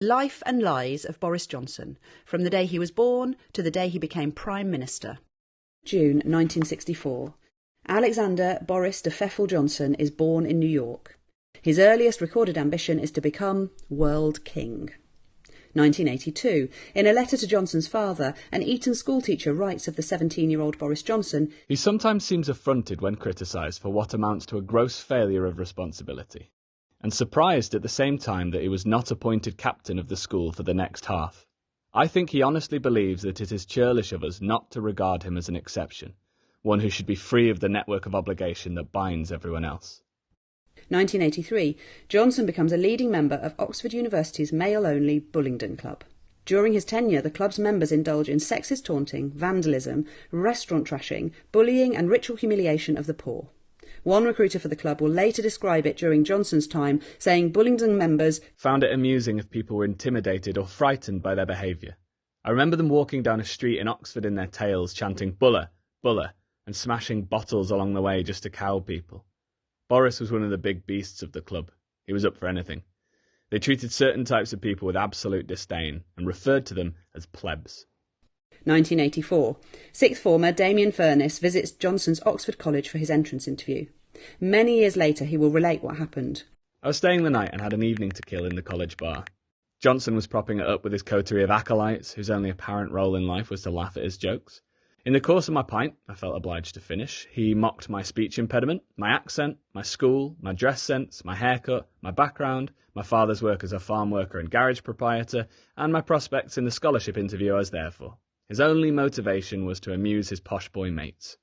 Life and Lies of Boris Johnson, from the day he was born to the day he became Prime Minister. June 1964. Alexander Boris de Pfeffel Johnson is born in New York. His earliest recorded ambition is to become World King. 1982. In a letter to Johnson's father, an Eton schoolteacher writes of the 17-year-old Boris Johnson, "He sometimes seems affronted when criticised for what amounts to a gross failure of responsibility, and surprised at the same time that he was not appointed captain of the school for the next half. I think he honestly believes that it is churlish of us not to regard him as an exception, one who should be free of the network of obligation that binds everyone else." 1983. Johnson becomes a leading member of Oxford University's male-only Bullingon Club. During his tenure, the club's members indulge in sexist taunting, vandalism, restaurant trashing, bullying and ritual humiliation of the poor. One recruiter for the club will later describe it during Johnson's time, saying Bullingon members found it amusing if people were intimidated or frightened by their behaviour. I remember them walking down a street in Oxford in their tails, chanting "Buller, Buller," and smashing bottles along the way just to cow people. Boris was one of the big beasts of the club. He was up for anything. They treated certain types of people with absolute disdain and referred to them as plebs. 1984. Sixth former Damien Furness visits Johnson's Oxford College for his entrance interview. Many years later he will relate what happened. "I was staying the night and had an evening to kill in the college bar. Johnson was propping it up with his coterie of acolytes, whose only apparent role in life was to laugh at his jokes. In the course of my pint, I felt obliged to finish, he mocked my speech impediment, my accent, my school, my dress sense, my haircut, my background, my father's work as a farm worker and garage proprietor, and my prospects in the scholarship interview I was there for. His only motivation was to amuse his posh boy mates."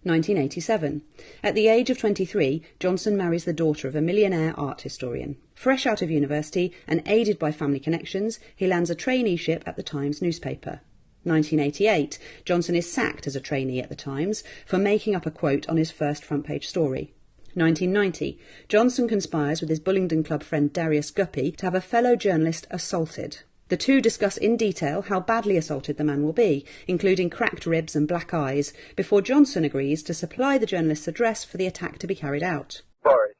1987. At the age of 23, Johnson marries the daughter of a millionaire art historian. Fresh out of university and aided by family connections, he lands a traineeship at the Times newspaper. 1988. Johnson is sacked as a trainee at the Times for making up a quote on his first front-page story. 1990. Johnson conspires with his Bullingon Club friend Darius Guppy to have a fellow journalist assaulted. The two discuss in detail how badly assaulted the man will be, including cracked ribs and black eyes, before Johnson agrees to supply the journalist's address for the attack to be carried out. "Boris,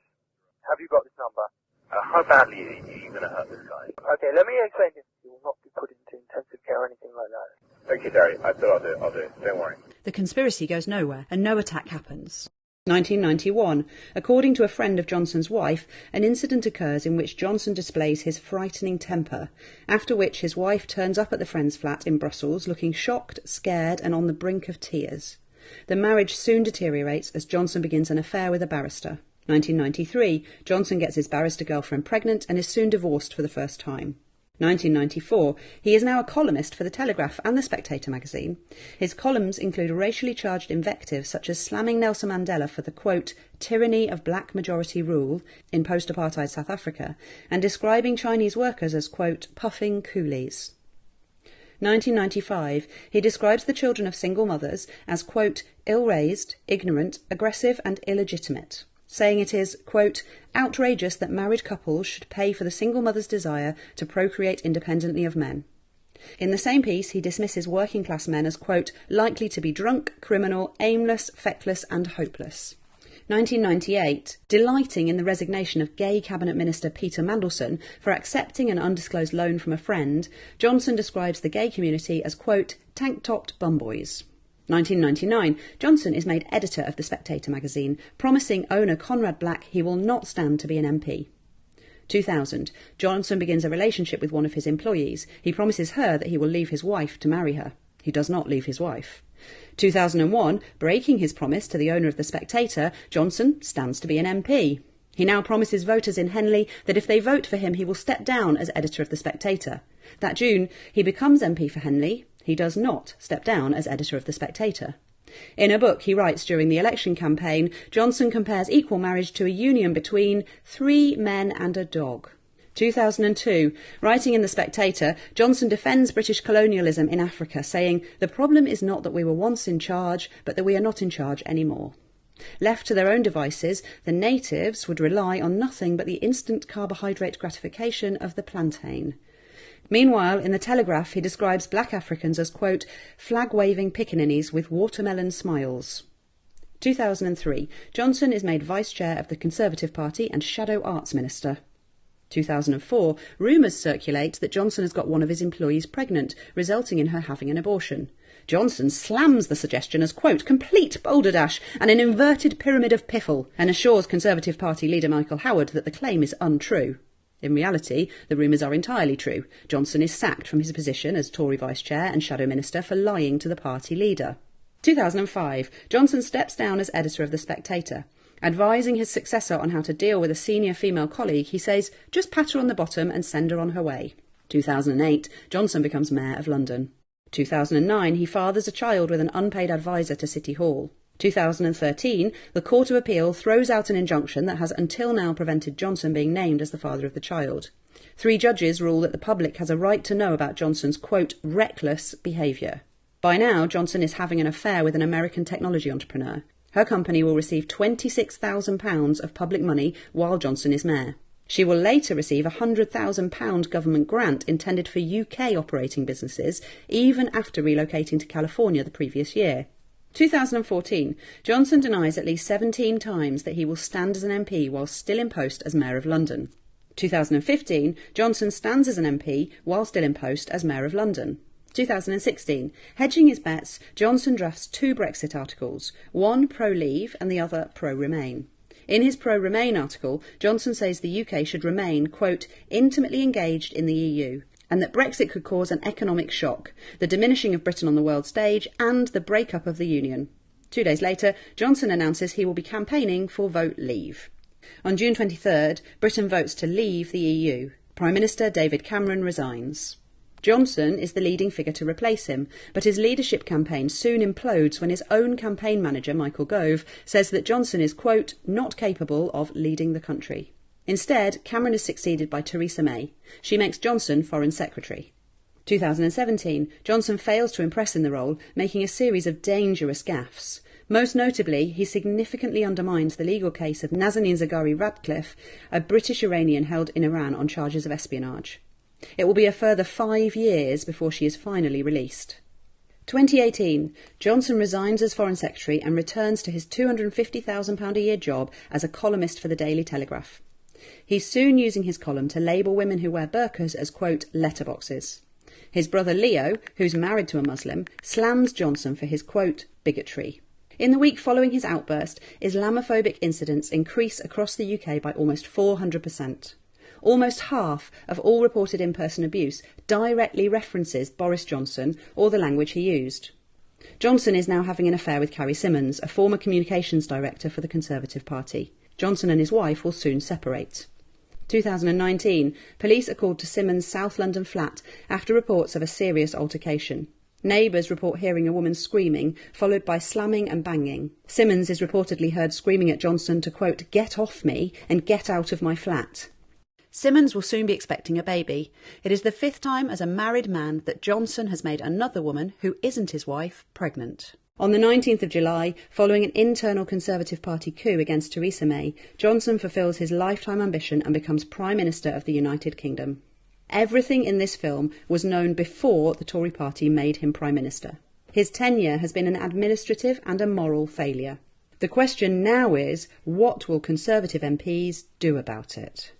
have you got this number? How badly are you going to hurt this guy?" "Okay, let me explain this. You will not be put into intensive care or anything like that." "Okay, Derry, I thought I'll do it. Don't worry." The conspiracy goes nowhere, and no attack happens. 1991. According to a friend of Johnson's wife, an incident occurs in which Johnson displays his frightening temper, after which his wife turns up at the friend's flat in Brussels looking shocked, scared and on the brink of tears. The marriage soon deteriorates as Johnson begins an affair with a barrister. 1993. Johnson gets his barrister girlfriend pregnant and is soon divorced for the first time. 1994. He is now a columnist for The Telegraph and The Spectator magazine. His columns include racially charged invective such as slamming Nelson Mandela for the, quote, tyranny of black majority rule in post-apartheid South Africa, and describing Chinese workers as, quote, puffing coolies. 1995. He describes the children of single mothers as, quote, ill-raised, ignorant, aggressive and illegitimate, saying it is, quote, outrageous that married couples should pay for the single mother's desire to procreate independently of men. In the same piece, he dismisses working-class men as, quote, likely to be drunk, criminal, aimless, feckless and hopeless. 1998. Delighting in the resignation of gay Cabinet Minister Peter Mandelson for accepting an undisclosed loan from a friend, Johnson describes the gay community as, quote, tank-topped bumboys. 1999. Johnson is made editor of The Spectator magazine, promising owner Conrad Black he will not stand to be an MP. 2000. Johnson begins a relationship with one of his employees. He promises her that he will leave his wife to marry her. He does not leave his wife. 2001. Breaking his promise to the owner of The Spectator, Johnson stands to be an MP. He now promises voters in Henley that if they vote for him he will step down as editor of The Spectator. That June, he becomes MP for Henley. He does not step down as editor of The Spectator. In a book he writes during the election campaign, Johnson compares equal marriage to a union between 3 men and a dog. 2002. Writing in The Spectator, Johnson defends British colonialism in Africa, saying, the problem is not that we were once in charge, but that we are not in charge anymore. Left to their own devices, the natives would rely on nothing but the instant carbohydrate gratification of the plantain. Meanwhile, in The Telegraph, he describes black Africans as, quote, flag-waving pickaninnies with watermelon smiles. 2003. Johnson is made Vice Chair of the Conservative Party and Shadow Arts Minister. 2004, rumours circulate that Johnson has got one of his employees pregnant, resulting in her having an abortion. Johnson slams the suggestion as, quote, complete balderdash and an inverted pyramid of piffle, and assures Conservative Party leader Michael Howard that the claim is untrue. In reality, the rumours are entirely true. Johnson is sacked from his position as Tory Vice Chair and Shadow Minister for lying to the party leader. 2005, Johnson steps down as editor of The Spectator. Advising his successor on how to deal with a senior female colleague, he says, just pat her on the bottom and send her on her way. 2008, Johnson becomes Mayor of London. 2009, he fathers a child with an unpaid advisor to City Hall. 2013, the Court of Appeal throws out an injunction that has until now prevented Johnson being named as the father of the child. 3 judges rule that the public has a right to know about Johnson's, quote, reckless behaviour. By now, Johnson is having an affair with an American technology entrepreneur. Her company will receive £26,000 of public money while Johnson is mayor. She will later receive a £100,000 government grant intended for UK operating businesses, even after relocating to California the previous year. 2014, Johnson denies at least 17 times that he will stand as an MP while still in post as Mayor of London. 2015, Johnson stands as an MP while still in post as Mayor of London. 2016, hedging his bets, Johnson drafts 2 Brexit articles, one pro-Leave and the other pro-Remain. In his pro-Remain article, Johnson says the UK should remain, quote, intimately engaged in the EU, and that Brexit could cause an economic shock, the diminishing of Britain on the world stage and the breakup of the Union. 2 days later, Johnson announces he will be campaigning for Vote Leave. On June 23rd, Britain votes to leave the EU. Prime Minister David Cameron resigns. Johnson is the leading figure to replace him, but his leadership campaign soon implodes when his own campaign manager, Michael Gove, says that Johnson is, quote, not capable of leading the country. Instead, Cameron is succeeded by Theresa May. She makes Johnson Foreign Secretary. 2017, Johnson fails to impress in the role, making a series of dangerous gaffes. Most notably, he significantly undermines the legal case of Nazanin Zaghari Ratcliffe, a British Iranian held in Iran on charges of espionage. It will be a further 5 years before she is finally released. 2018, Johnson resigns as Foreign Secretary and returns to his £250,000 a year job as a columnist for the Daily Telegraph. He's soon using his column to label women who wear burqas as, quote, letterboxes. His brother Leo, who's married to a Muslim, slams Johnson for his, quote, bigotry. In the week following his outburst, Islamophobic incidents increase across the UK by almost 400%. Almost half of all reported in-person abuse directly references Boris Johnson or the language he used. Johnson is now having an affair with Carrie Symonds, a former communications director for the Conservative Party. Johnson and his wife will soon separate. 2019, police are called to Symonds' South London flat after reports of a serious altercation. Neighbours report hearing a woman screaming, followed by slamming and banging. Symonds is reportedly heard screaming at Johnson to, quote, get off me and get out of my flat. Symonds will soon be expecting a baby. It is the 5th time as a married man that Johnson has made another woman, who isn't his wife, pregnant. On the 19th of July, following an internal Conservative Party coup against Theresa May, Johnson fulfills his lifetime ambition and becomes Prime Minister of the United Kingdom. Everything in this film was known before the Tory Party made him Prime Minister. His tenure has been an administrative and a moral failure. The question now is, what will Conservative MPs do about it?